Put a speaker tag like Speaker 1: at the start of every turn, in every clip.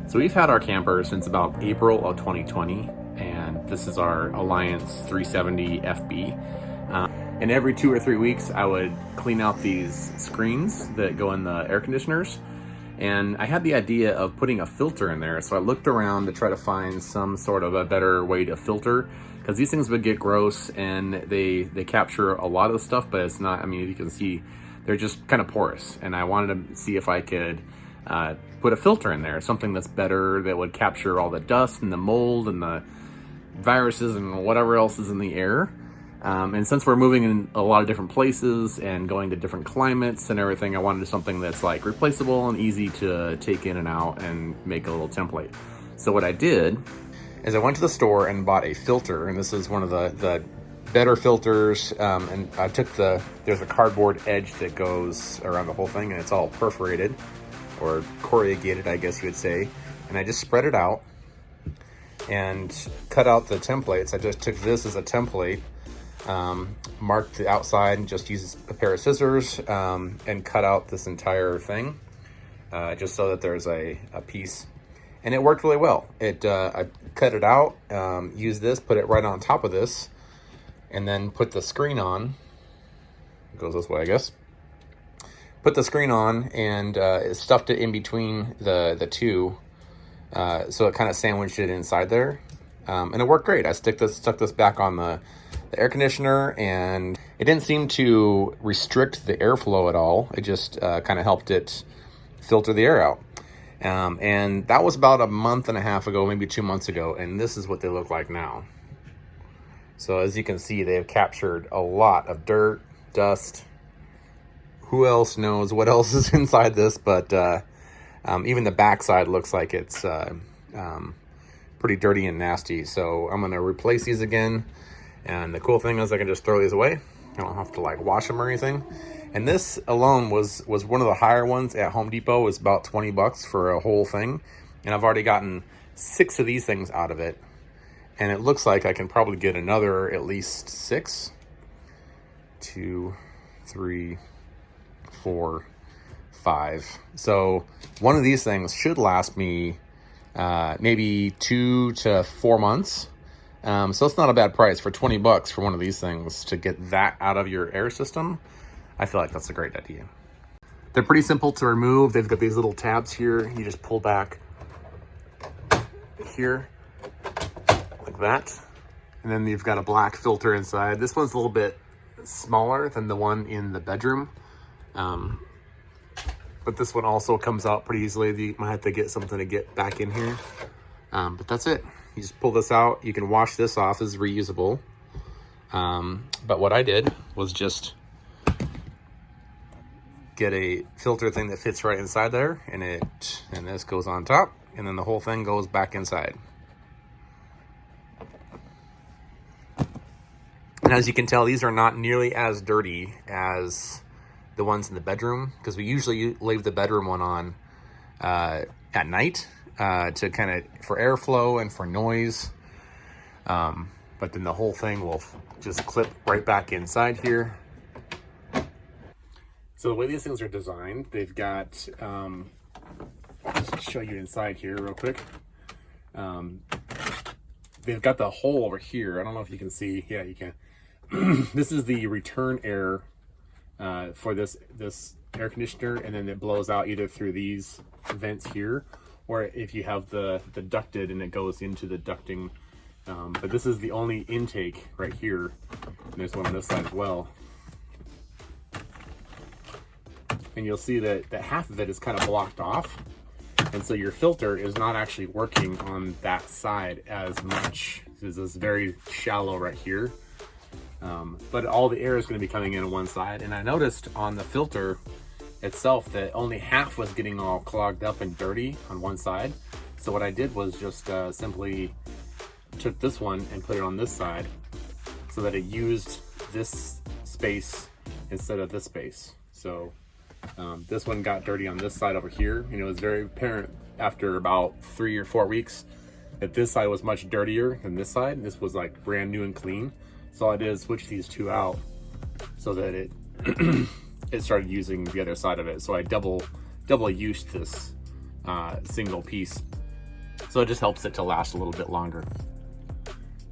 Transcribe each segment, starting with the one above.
Speaker 1: So we've had our camper since about April of 2020, and this is our Alliance 370 FB. And every 2 or 3 weeks, I would clean out these screens that go in the air conditioners. And I had the idea of putting a filter in there. So I looked around to try to find some sort of a better way to filter, because these things would get gross and they capture a lot of the stuff, but it's not, I mean, you can see they're just kind of porous. And I wanted to see if I could put a filter in there, something that's better, that would capture all the dust and the mold and the viruses and whatever else is in the air. And since we're moving in a lot of different places and going to different climates and everything, I wanted something that's like replaceable and easy to take in and out and make a little template. So what I did is I went to the store and bought a filter, and this is one of the better filters. And I took there's a cardboard edge that goes around the whole thing, and it's all perforated or corrugated, I guess you would say. And I just spread it out and cut out the templates. I just took this as a template, marked the outside and just used a pair of scissors and cut out this entire thing just so that there's a piece. And it worked really well. I cut it out, used this, put it right on top of this, and then put the screen on. It goes this way, I guess. Put the screen on and stuffed it in between the two, so it kind of sandwiched it inside there, and it worked great. I stuck this back on the air conditioner, and it didn't seem to restrict the airflow at all. It just kind of helped it filter the air out. And that was about a month and a half ago, maybe 2 months ago, and this is what they look like now. So as you can see, they have captured a lot of dirt, dust. Who else knows what else is inside this, but even the backside looks like it's pretty dirty and nasty. So I'm gonna replace these again. And the cool thing is I can just throw these away. I don't have to like wash them or anything. And this alone was one of the higher ones at Home Depot. It was about 20 bucks for a whole thing. And I've already gotten 6 of these things out of it. And it looks like I can probably get another at least 6. 2, 3, 4, 5. So one of these things should last me maybe 2 to 4 months. So it's not a bad price for 20 bucks for one of these things to get that out of your air system. I feel like that's a great idea. They're pretty simple to remove. They've got these little tabs here. You just pull back here like that. And then you've got a black filter inside. This one's a little bit smaller than the one in the bedroom. But this one also comes out pretty easily. You might have to get something to get back in here. But that's it. You just pull this out. You can wash this off. This is reusable. But what I did was just get a filter thing that fits right inside there, and this goes on top, and then the whole thing goes back inside. And as you can tell, these are not nearly as dirty as the ones in the bedroom, because we usually leave the bedroom one on at night to kind of for airflow and for noise. But then the whole thing will just clip right back inside here. So the way these things are designed, they've got, I'll just show you inside here real quick. They've got the hole over here. I don't know if you can see. Yeah, you can. This is the return air for this air conditioner, and then it blows out either through these vents here, or if you have the ducted and it goes into the ducting. But this is the only intake right here. And there's one on this side as well. And you'll see that half of it is kind of blocked off. And so your filter is not actually working on that side as much. This is very shallow right here. But all the air is going to be coming in on one side. And I noticed on the filter itself that only half was getting all clogged up and dirty on one side. So what I did was just simply took this one and put it on this side so that it used this space instead of this space. So this one got dirty on this side over here. You know, it was very apparent after about 3 or 4 weeks that this side was much dirtier than this side. This was like brand new and clean. So all I did is switch these two out so that it it started using the other side of it. So I double used this single piece So it just helps it to last a little bit longer.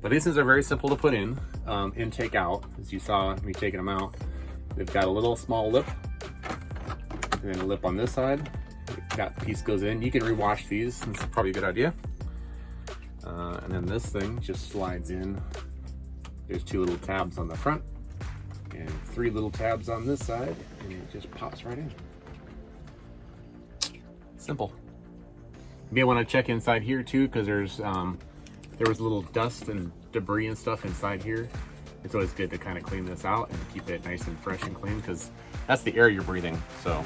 Speaker 1: But these things are very simple to put in and take out. As you saw me taking them out, they've got a little small lip and then a lip on this side. That piece goes in. You can rewash these. This is probably a good idea. And then this thing just slides in. There's 2 little tabs on the front and 3 little tabs on this side, and it just pops right in. Simple. You may want to check inside here too, because there was a little dust and debris and stuff inside here. It's always good to kind of clean this out and keep it nice and fresh and clean, because that's the air you're breathing, so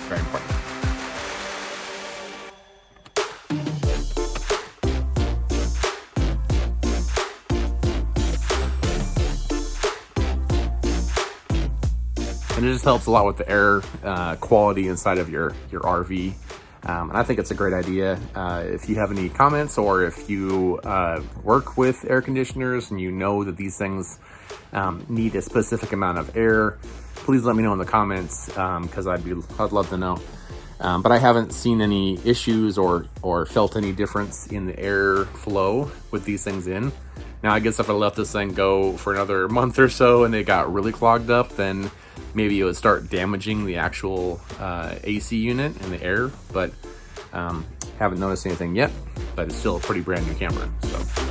Speaker 1: very important. And it just helps a lot with the air quality inside of your RV. And I think it's a great idea. If you have any comments, or if you work with air conditioners and you know that these things need a specific amount of air, please let me know in the comments, because I'd love to know. But I haven't seen any issues or felt any difference in the air flow with these things in. Now, I guess if I let this thing go for another month or so and it got really clogged up, then maybe it would start damaging the actual AC unit and the air, but haven't noticed anything yet. But it's still a pretty brand new camera, so.